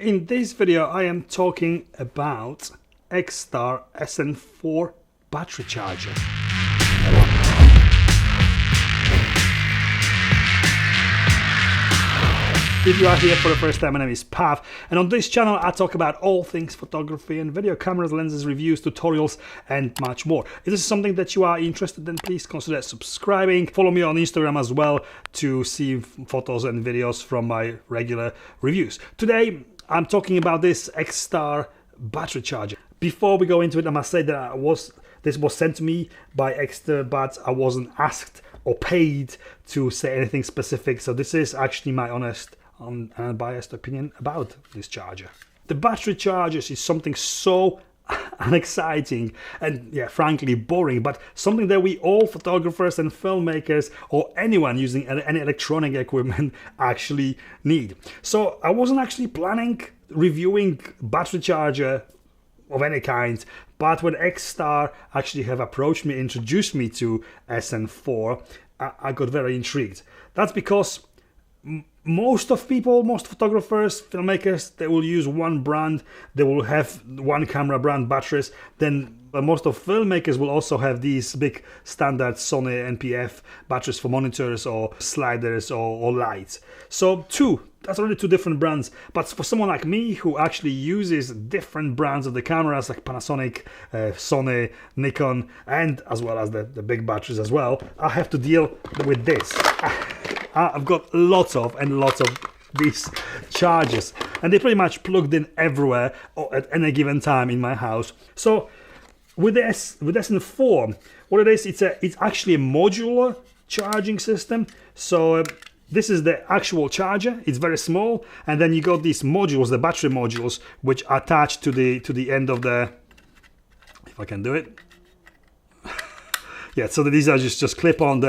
In this video I am talking about XTAR SN4 battery charger. If you are here for the first time, my name is Pav, and on this channel I talk about all things photography and video, cameras, lenses, reviews, tutorials and much more. If this is something that you are interested in, please consider subscribing. Follow me on Instagram as well to see photos and videos from my regular reviews. Today I'm talking about this XTAR battery charger. Before we go into it, I must say that this was sent to me by XTAR, but I wasn't asked or paid to say anything specific, so this is actually my honest and unbiased opinion about this charger. The battery chargers is something so unexciting and, yeah, frankly boring, but something that we all photographers and filmmakers or anyone using any electronic equipment actually need. So I wasn't actually planning reviewing battery charger of any kind, but when XTAR actually have approached me, introduced me to SN4, I got very intrigued. That's because most photographers, filmmakers, they will use one brand, they will have one camera brand batteries. Then most of filmmakers will also have these big standard Sony NPF batteries for monitors or sliders or lights. So that's already two different brands. But for someone like me who actually uses different brands of the cameras like Panasonic, Sony, Nikon, and as well as the big batteries as well, I have to deal with this. I've got lots of these chargers, and they're pretty much plugged in everywhere or at any given time in my house. So with SN4, what it is, it's actually a modular charging system. So this is the actual charger. It's very small, and then you got these modules, the battery modules, which are attached to the end of the, if I can do it. Yeah, so these are just clip on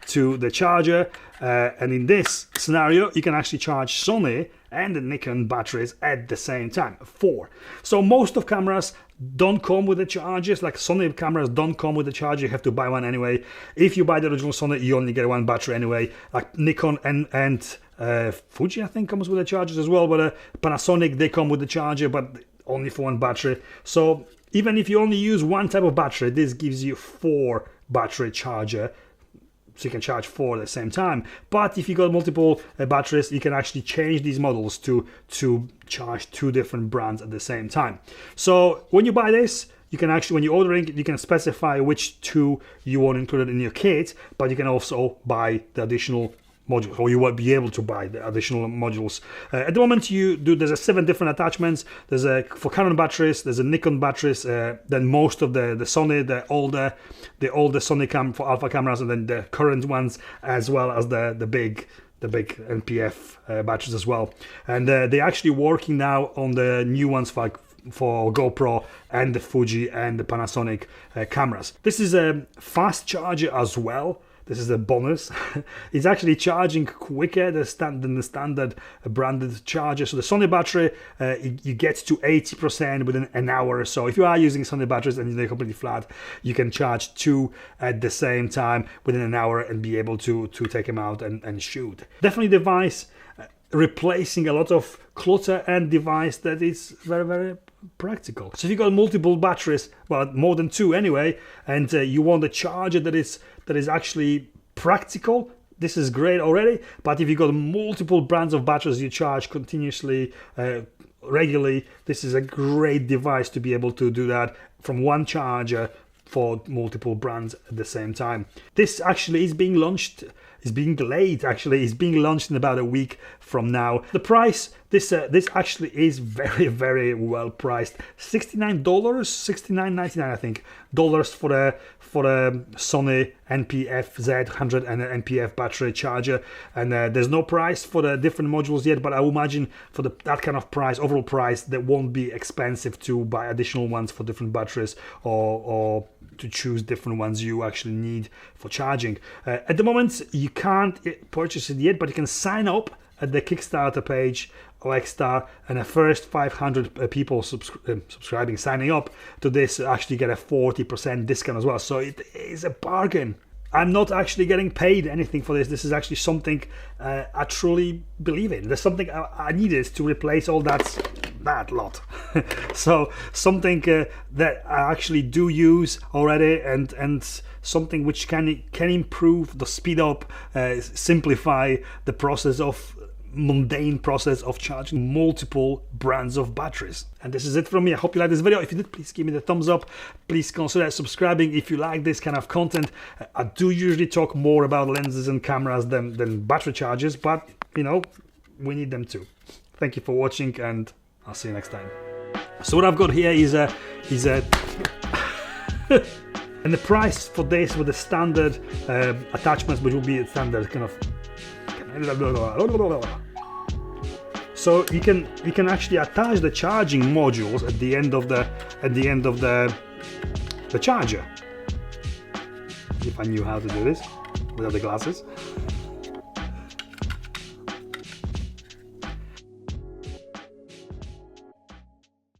to the charger, and in this scenario you can actually charge Sony and the Nikon batteries at the same time, 4. So most of cameras don't come with the chargers, like Sony cameras don't come with the charger, you have to buy one anyway. If you buy the original Sony, you only get one battery anyway. Like Nikon and Fuji, I think, comes with the chargers as well, but Panasonic, they come with the charger, but only for one battery. So even if you only use one type of battery, this gives you 4 battery charger, so you can charge 4 at the same time. But if you got multiple batteries, you can actually change these models to charge 2 different brands at the same time. So when you buy this, you can actually, when you're ordering, you can specify which 2 you want included in your kit, but you can also buy the additional modules, or you will be able to buy the additional modules. At the moment, there's 7 different attachments. There's for Canon batteries, there's a Nikon batteries, then most of the Sony, the older Sony for alpha cameras, and then the current ones, as well as the big NPF batteries as well. And they're actually working now on the new ones for GoPro and the Fuji and the Panasonic cameras. This is a fast charger as well. This is a bonus. It's actually charging quicker than the standard branded charger. So the Sony battery, you get to 80% within an hour or so. If you are using Sony batteries and they're completely flat, you can charge 2 at the same time within an hour and be able to take them out and shoot. Definitely device replacing a lot of clutter and device that is very, very practical. So if you got multiple batteries, well, more than 2 anyway, and you want a charger that is actually practical, this is great already. But if you got multiple brands of batteries you charge continuously, regularly, this is a great device to be able to do that from one charger for multiple brands at the same time. This actually is being launched, is being delayed actually, is being launched in about a week from now. The price, this actually is very, very well priced. $69, $69.99 I think, dollars for the Sony NPF Z100 and an NPF battery charger. And there's no price for the different modules yet, but I would imagine for that kind of price, overall price, that won't be expensive to buy additional ones for different batteries or to choose different ones you actually need for charging. At the moment you can't purchase it yet, but you can sign up at the Kickstarter page of XTAR, and the first 500 people signing up to this actually get a 40% discount as well. So it is a bargain. I'm not actually getting paid anything for this. This is actually something I truly believe in. There's something I needed to replace all that lot. So something that I actually do use already, and something which can improve the speed up, simplify the process of mundane process of charging multiple brands of batteries. And this is it from me. I hope you liked this video. If you did, please give me the thumbs up. Please consider subscribing if you like this kind of content. I do usually talk more about lenses and cameras than battery chargers, but you know, we need them too. Thank you for watching, and I'll see you next time. So what I've got here is a and the price for this with the standard attachments, which will be a standard kind of. So you can actually attach the charging modules at the end of the charger. If I knew how to do this without the glasses.